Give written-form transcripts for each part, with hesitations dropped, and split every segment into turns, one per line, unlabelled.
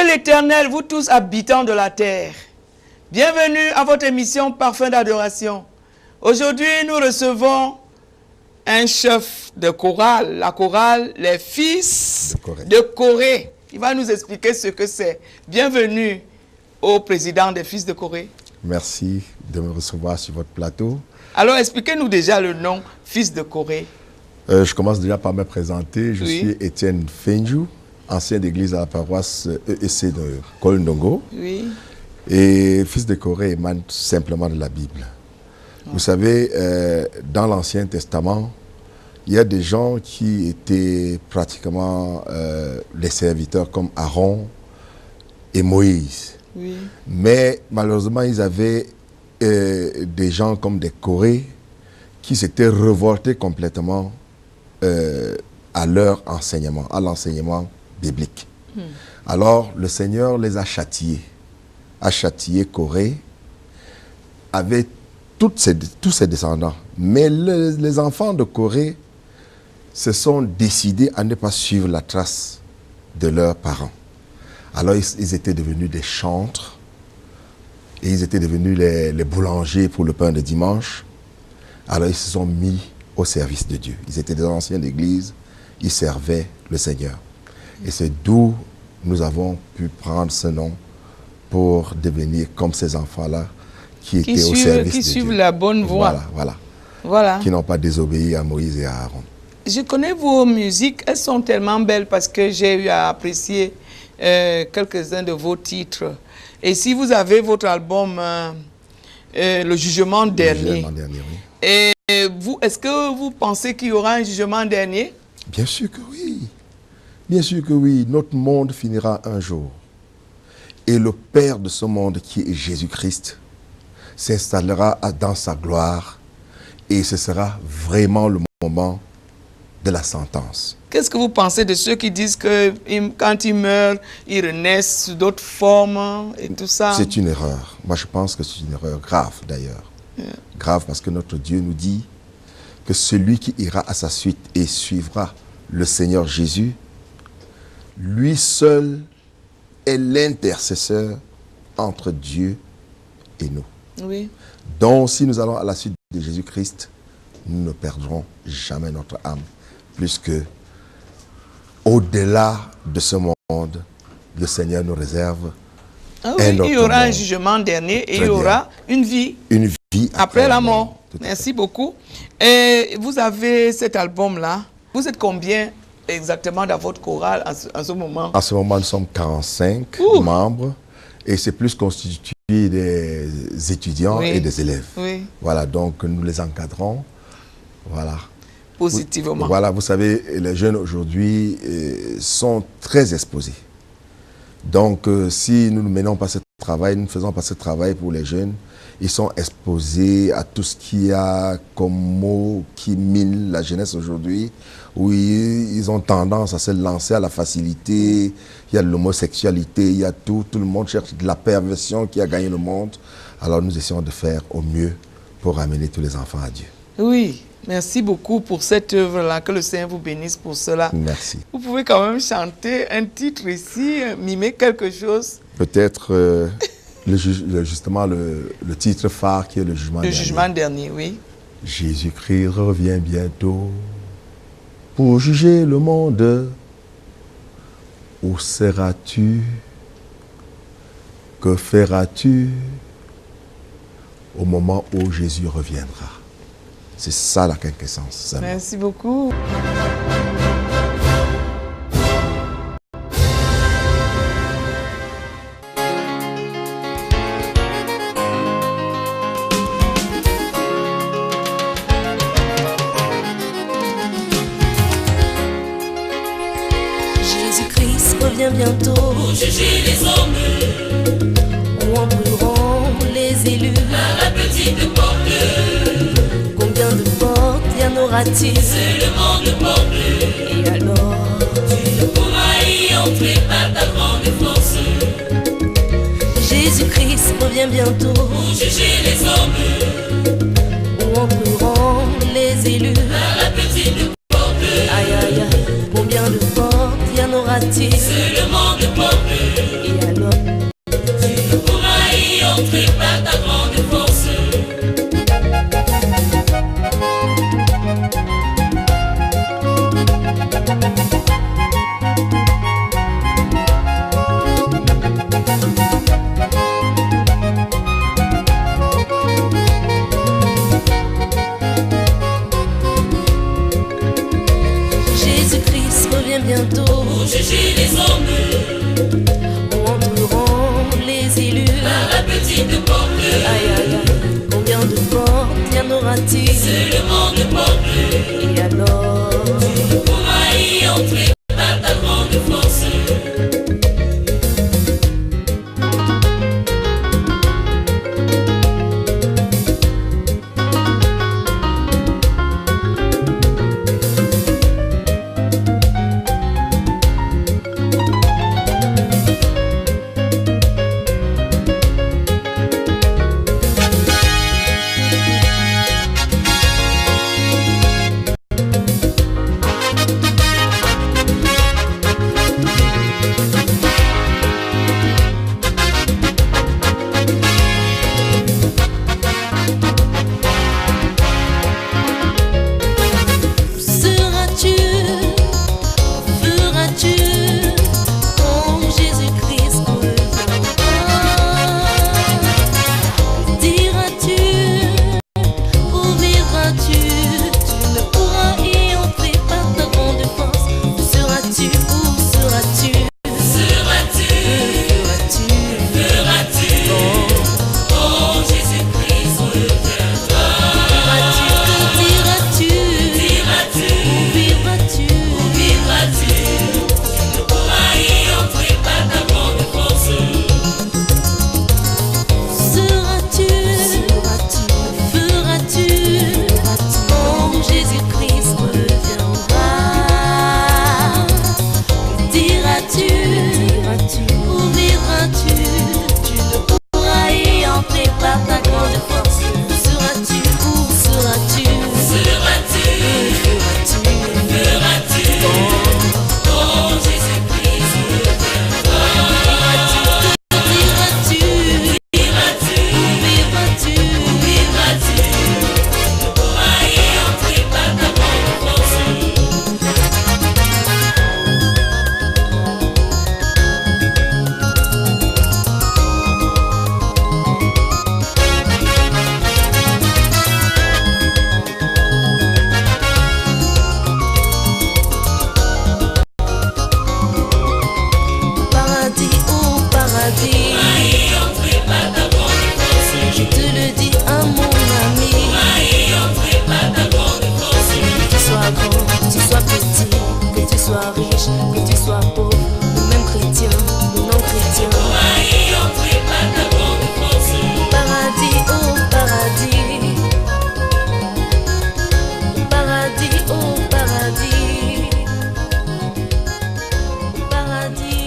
L'Éternel, vous tous habitants de la terre, bienvenue à votre émission Parfum d'adoration. Aujourd'hui, nous recevons un chef de chorale, la chorale Les Fils de Corée. Il va nous expliquer ce que c'est. Bienvenue au président des Fils de Corée.
Merci de me recevoir sur votre plateau.
Alors, expliquez-nous déjà le nom Fils de Corée.
Je commence déjà par me présenter. Je suis Étienne Fenju, ancien d'église à la paroisse EEC de Kolndongo.
Oui.
Et Fils de Corée émane simplement de la Bible. Vous savez, dans l'Ancien Testament, il y a des gens qui étaient pratiquement les serviteurs comme Aaron et Moïse.
Oui.
Mais malheureusement, ils avaient des gens comme des Corées qui s'étaient revoltés complètement à leur enseignement, à l'enseignement biblique. Alors, le Seigneur les a châtiés Corée, avec tous ses descendants. Mais les enfants de Corée se sont décidés à ne pas suivre la trace de leurs parents. Alors, ils étaient devenus des chantres, et ils étaient devenus les boulangers pour le pain de dimanche. Alors, ils se sont mis au service de Dieu. Ils étaient des anciens d'église, ils servaient le Seigneur. Et c'est d'où nous avons pu prendre ce nom pour devenir comme ces enfants-là qui étaient au service de Dieu.
Qui suivent la bonne voie.
Voilà. Qui n'ont pas désobéi à Moïse et à Aaron.
Je connais vos musiques, elles sont tellement belles parce que j'ai eu à apprécier quelques-uns de vos titres. Et si vous avez votre album Le Jugement Dernier,
Le Jugement Dernier, oui.
Et vous, est-ce que vous pensez qu'il y aura un jugement dernier?
Bien sûr que oui. Bien sûr que oui. Notre monde finira un jour. Et le Père de ce monde, qui est Jésus-Christ, s'installera dans sa gloire. Et ce sera vraiment le moment de la sentence.
Qu'est-ce que vous pensez de ceux qui disent que quand ils meurent, ils renaissent sous d'autres formes et tout ça?
C'est une erreur. Moi, je pense que c'est une erreur grave, d'ailleurs. Grave, parce que notre Dieu nous dit que celui qui ira à sa suite et suivra le Seigneur Jésus, lui seul est l'intercesseur entre Dieu et nous.
Oui.
Donc, si nous allons à la suite de Jésus-Christ, nous ne perdrons jamais notre âme, puisque au-delà de ce monde, le Seigneur nous réserve
il y aura un jugement dernier et il y aura une vie.
Une vie
après la mort. Merci beaucoup. Et vous avez cet album-là. Vous êtes combien exactement dans votre chorale en ce moment?
En ce moment, nous sommes 45 membres et c'est plus constitué des étudiants et des élèves.
Oui.
Voilà, donc nous les encadrons. Voilà.
Positivement.
Voilà, vous savez, les jeunes aujourd'hui sont très exposés. Donc, si nous ne menons pas ce travail, nous ne faisons pas ce travail pour les jeunes, ils sont exposés à tout ce qu'il y a comme mots qui minent la jeunesse aujourd'hui, où ils ont tendance à se lancer à la facilité, il y a de l'homosexualité, il y a tout le monde cherche de la perversion qui a gagné le monde. Alors nous essayons de faire au mieux pour amener tous les enfants à Dieu.
Oui. Merci beaucoup pour cette œuvre-là. Que le Seigneur vous bénisse pour cela.
Merci.
Vous pouvez quand même chanter un titre ici, mimer quelque chose.
Peut-être justement le titre phare qui est le jugement dernier.
Le jugement dernier, oui.
Jésus-Christ revient bientôt pour juger le monde. Où seras-tu Que feras-tu au moment où Jésus reviendra? C'est ça la quinquessence.
Merci beaucoup.
Jésus-Christ revient bientôt
pour juger les hommes.
Où entreront les élus
À la petite porte,
Combien de portes y en aura-t-il?
seulement de porte.
Et alors
Tu ne pourras y entrer par ta grande force.
Jésus-Christ revient bientôt
Pour juger les hommes.
Où entreront les élus
À la petite porte,
Aïe aïe aïe, combien de portes y en aura-t-il?
seulement de porte.
Et alors
Tu ne pourras y entrer par ta grande force.
Jésus-Christ revient bientôt
Pour juger les hommes.
Où entreront les élus
À la petite porte,
Aïe aïe aïe, combien de portes y en aura-t-il?
seulement de porte.
Et alors
Tu ne pourras y entrer par ta grande force.
Seras-tu, feras-tu quand Jésus-Christ reviendra? Diras-tu, où vivras-tu? Tu ne pourras y entrer par ta grande force. Seras-tu, où seras-tu?
Seras-tu,
Feras-tu,
feras-tu, oh Jésus-Christ reviendra.
diras-tu, que diras-tu?
Diras-tu,
Où vivras-tu?
vivras-tu, tu ne pourras y entrer par ta grande force.
Seras-tu, feras-tu quand Jésus-Christ reviendra? Diras-tu, où vivras-tu? Tu ne pourras y entrer par ta grande force. Seras-tu, où seras-tu?
Seras-tu,
Feras-tu,
feras-tu, oh Jésus-Christ reviendra.
diras-tu,
Diras-tu,
où vivras-tu?
vivras-tu, tu ne pourras y entrer par ta grande force.
Paradis, oh paradis,
Y entrer par ta grande force.
je te le dis à mon ami.
Y entrer par ta grande force.
Que tu sois grand, que tu sois petit, que tu sois riche, que tu sois pauvre, ou même chrétien, ou non chrétien.
Y entrer par ta grande force.
Paradis, oh paradis, paradis, oh paradis, paradis,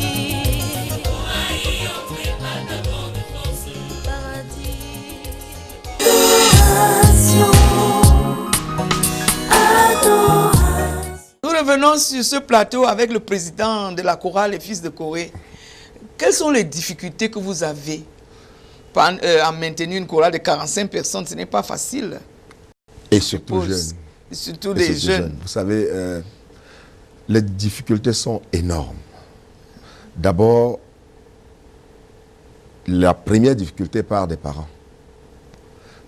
Y entrer par ta grande force.
paradis.
Nous revenons sur ce plateau avec le président de la chorale Les Fils de Corée. Quelles sont les difficultés que vous avez à maintenir une chorale de 45 personnes? Ce n'est pas facile.
Et surtout
Pose.
jeunes.
Surtout
Et
des
surtout
jeunes.
Vous savez, les difficultés sont énormes. D'abord, la première difficulté part des parents.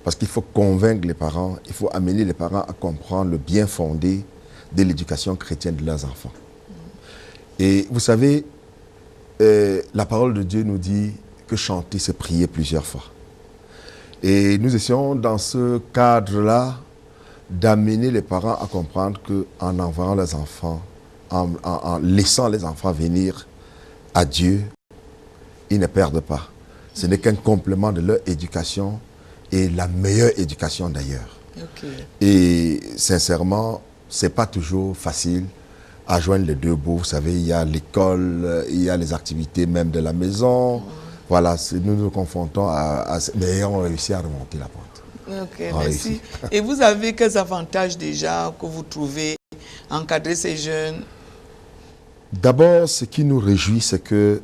Parce qu'il faut convaincre les parents, il faut amener les parents à comprendre le bien fondé de l'éducation chrétienne de leurs enfants. Et vous savez, la parole de Dieu nous dit que chanter, c'est prier plusieurs fois. Et nous essayons dans ce cadre-là d'amener les parents à comprendre qu'en envoyant les enfants, en laissant les enfants venir à Dieu, ils ne perdent pas. Ce n'est qu'un complément de leur éducation et la meilleure éducation d'ailleurs.
Okay.
Et sincèrement, ce n'est pas toujours facile à joindre les deux bouts. Vous savez, il y a l'école, il y a les activités même de la maison. Voilà, nous nous confrontons mais on réussit à remonter la pente.
Ok, merci. Et vous avez quels avantages déjà que vous trouvez à encadrer ces jeunes?
D'abord, ce qui nous réjouit, c'est que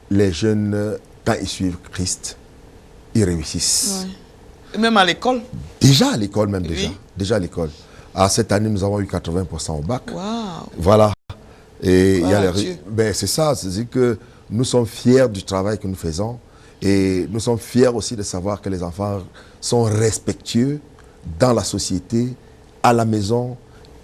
les jeunes, quand ils suivent Christ, ils réussissent.
Ouais. Et même à l'école?
Déjà à l'école même,
Oui.
déjà à l'école. Alors, cette année, nous avons eu 80% au bac.
Wow.
Voilà. Et il y a
Dieu.
ben, c'est ça, c'est-à-dire que nous sommes fiers du travail que nous faisons et nous sommes fiers aussi de savoir que les enfants sont respectueux dans la société, à la maison,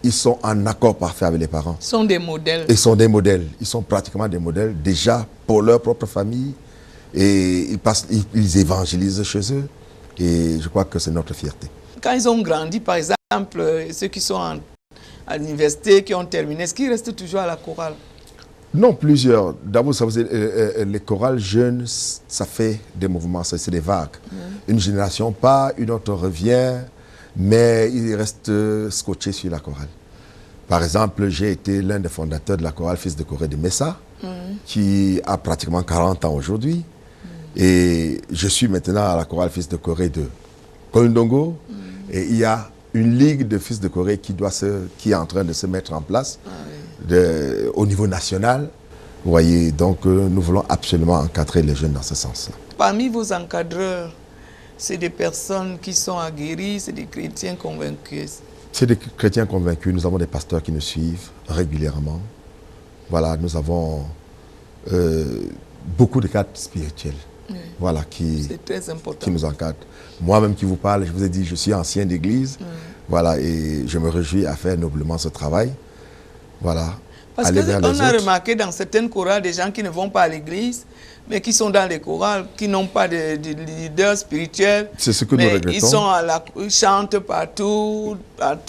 ils sont en accord parfait avec les parents.
Ils sont des modèles.
Ils sont des modèles, ils sont pratiquement des modèles déjà pour leur propre famille et ils évangélisent chez eux et je crois que c'est notre fierté.
Quand ils ont grandi, par exemple, ceux qui sont à l'université, qui ont terminé, est-ce qu'ils restent toujours à la chorale? Non,
plusieurs. D'abord, les chorales jeunes, ça fait des mouvements, c'est des vagues. Une génération part, une autre revient, mais ils restent scotchés sur la chorale. Par exemple, j'ai été l'un des fondateurs de la chorale Fils de Corée de Messa, qui a pratiquement 40 ans aujourd'hui. Et je suis maintenant à la chorale Fils de Corée de Kolndongo. Et il y a une ligue de Fils de Corée qui est en train de se mettre en place au niveau national. Vous voyez, donc nous voulons absolument encadrer les jeunes dans ce sens-là.
Parmi vos encadreurs, c'est des personnes qui sont aguerries, c'est des chrétiens convaincus?
C'est des chrétiens convaincus. Nous avons des pasteurs qui nous suivent régulièrement. Voilà, nous avons beaucoup de cadres spirituels. Voilà,
c'est très important.
Qui nous encadrent. Moi-même qui vous parle, je vous ai dit, je suis ancien d'église. Voilà, et je me réjouis à faire noblement ce travail. Voilà.
Parce qu'on a remarqué dans certaines chorales des gens qui ne vont pas à l'église, mais qui sont dans les chorales, qui n'ont pas de leader spirituel. C'est ce que nous regrettons. Ils chantent partout,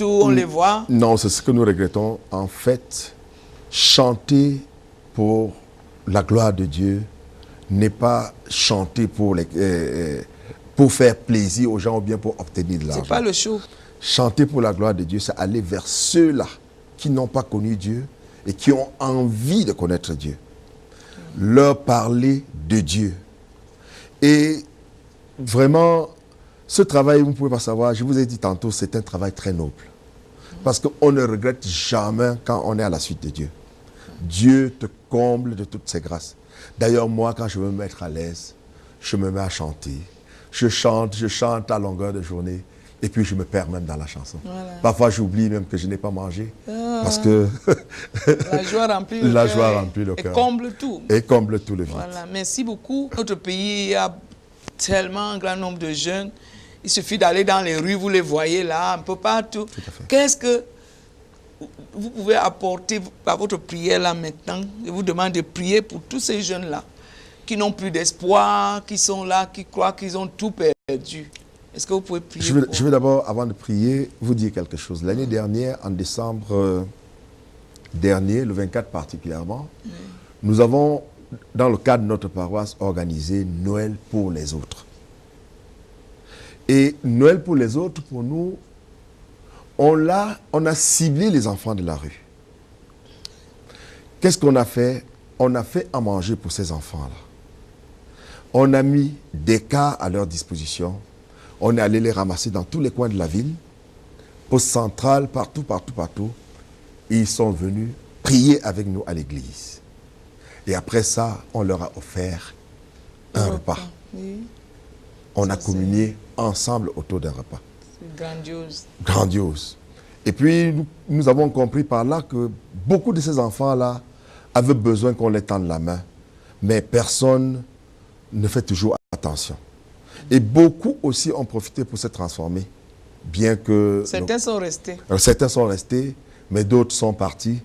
on les voit.
Non, c'est ce que nous regrettons. En fait, chanter pour la gloire de Dieu n'est pas chanter pour faire plaisir aux gens ou bien pour obtenir de l'argent.
C'est pas le show.
Chanter pour la gloire de Dieu, c'est aller vers ceux-là qui n'ont pas connu Dieu et qui ont envie de connaître Dieu. Leur parler de Dieu. Et vraiment, ce travail, vous ne pouvez pas savoir, je vous ai dit tantôt, c'est un travail très noble. Parce qu'on ne regrette jamais quand on est à la suite de Dieu. Dieu te comble de toutes ses grâces. D'ailleurs, moi, quand je veux me mettre à l'aise, je me mets à chanter. Je chante à longueur de journée. Et puis, je me perds même dans la chanson. Voilà. Parfois, j'oublie même que je n'ai pas mangé. Parce que
la joie remplit le cœur. Et comble tout.
Et comble tout le vide.
Voilà. Merci beaucoup. Notre pays, il y a tellement un grand nombre de jeunes. Il suffit d'aller dans les rues, vous les voyez là, un peu partout. Qu'est-ce que vous pouvez apporter par votre prière là maintenant? Je vous demande de prier pour tous ces jeunes-là qui n'ont plus d'espoir, qui sont là, qui croient qu'ils ont tout perdu. Est-ce que vous pouvez prier?
Je vais d'abord, avant de prier, vous dire quelque chose. L'année dernière, en décembre dernier, le 24 particulièrement, nous avons, dans le cadre de notre paroisse, organisé Noël pour les autres. Et Noël pour les autres, pour nous, on a ciblé les enfants de la rue. Qu'est-ce qu'on a fait? On a fait à manger pour ces enfants-là. On a mis des cas à leur disposition. On est allé les ramasser dans tous les coins de la ville, poste centrale, partout. Et ils sont venus prier avec nous à l'église. Et après ça, on leur a offert un repas. Oui. On a communié ensemble autour d'un repas.
C'est grandiose.
Grandiose. Et puis, nous avons compris par là que beaucoup de ces enfants-là avaient besoin qu'on les tende la main. Mais personne ne fait toujours attention. Et beaucoup aussi ont profité pour se transformer, bien que...
Certains sont restés.
Certains sont restés, mais d'autres sont partis.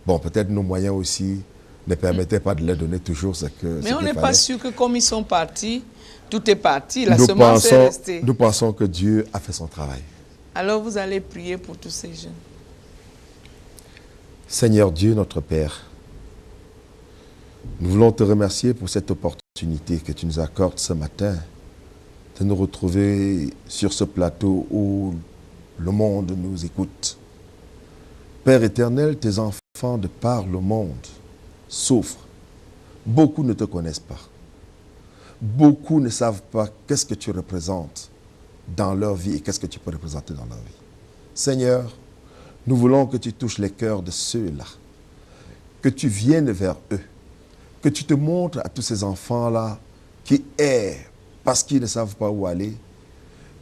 Bon, peut-être nos moyens aussi ne permettaient pas de leur donner toujours ce que...
Mais on n'est pas sûr que comme ils sont partis, tout est parti, la
nous
semence est restée.
Nous pensons que Dieu a fait son travail.
Alors vous allez prier pour tous ces jeunes.
Seigneur Dieu, notre Père, nous voulons te remercier pour cette opportunité que tu nous accordes ce matin de nous retrouver sur ce plateau où le monde nous écoute. Père éternel, tes enfants de par le monde souffrent. Beaucoup ne te connaissent pas. Beaucoup ne savent pas qu'est-ce que tu représentes dans leur vie et qu'est-ce que tu peux représenter dans leur vie. Seigneur, nous voulons que tu touches les cœurs de ceux-là, que tu viennes vers eux, que tu te montres à tous ces enfants-là qui errent parce qu'ils ne savent pas où aller,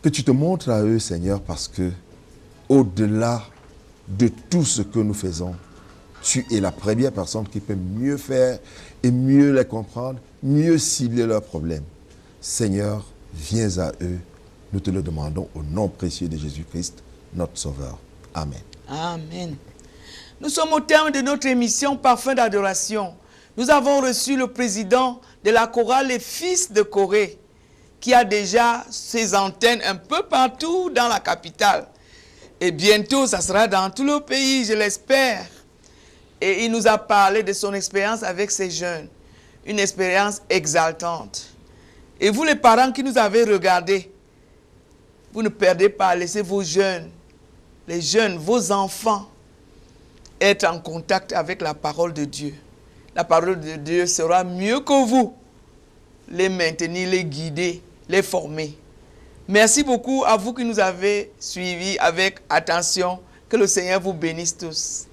que tu te montres à eux, Seigneur, parce que au-delà de tout ce que nous faisons, tu es la première personne qui peut mieux faire et mieux les comprendre, mieux cibler leurs problèmes. Seigneur, viens à eux. Nous te le demandons au nom précieux de Jésus-Christ, notre Sauveur. Amen.
Amen. Nous sommes au terme de notre émission Parfum d'adoration. Nous avons reçu le président de la chorale Les Fils de Corée, qui a déjà ses antennes un peu partout dans la capitale. Et bientôt, ça sera dans tout le pays, je l'espère. Et il nous a parlé de son expérience avec ces jeunes. Une expérience exaltante. Et vous les parents qui nous avez regardés, vous ne perdez pas, laissez vos jeunes, les jeunes, vos enfants, être en contact avec la parole de Dieu. La parole de Dieu sera mieux que vous. Les maintenir, les guider, les former. Merci beaucoup à vous qui nous avez suivis avec attention. Que le Seigneur vous bénisse tous.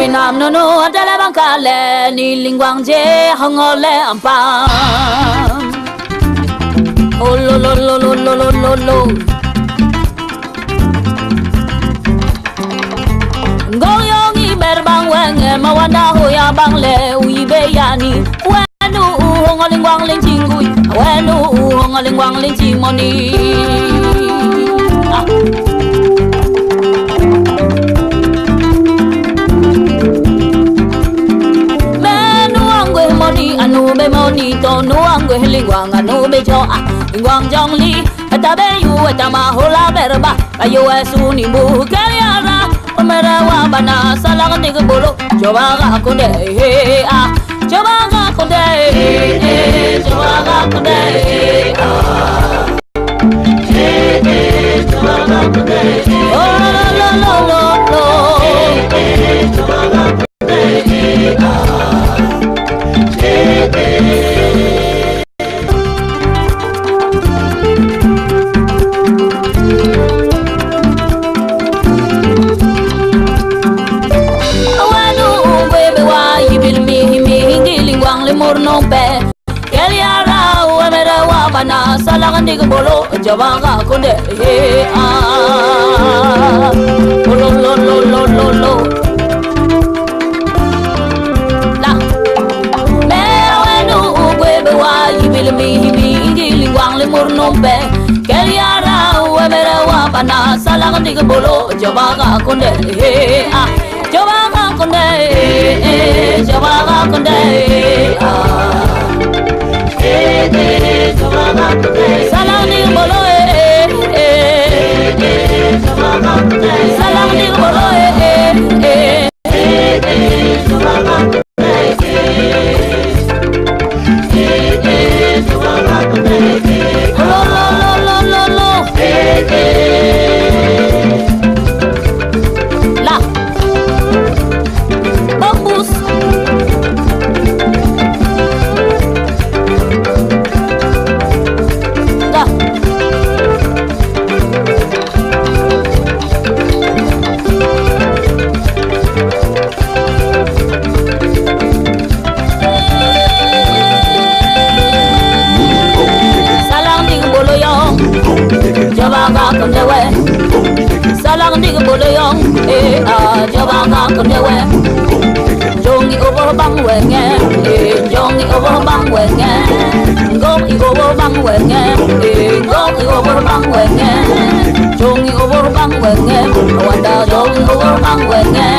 Nam no no adala bangkale ni lingwang je hangole ampam. Oh lo lo lo lo lo lo lo lo. Goyongi berbang wenge mawanda hoya bangle uibe yani. Wenu hongalingwang lingchingui. Wenu hongalingwang lingchimoni. Anu be moni to nu angwe lingwang anu be jo a lingwang jong li eta be yu eta ma hola berba ayo esu ni bu kaliara omera wa bana salang ni bolo coba ga ko de a coba ga ko de coba ga ko de coba ga ko de oh lo lo lo lo coba ga ko de Morno pe keliara uemera wa bana salagan dig bolo jawaga konde he a lo lo lo lo lo lo la me wenu uebe wa yibil mi ngili wang le morno pe keliara uemera wa bana salagan dig bolo jawaga konde he a jawaga konde jawaga konde salam ni bolo salam ni bolo la bambus kondewe salang dig bolayong jabanga kondewe jongi over bang wenge jongi over bang wenge ngomi over bang wenge ngomi over bang wenge jongi over bang wenge wanda jongi over bang wenge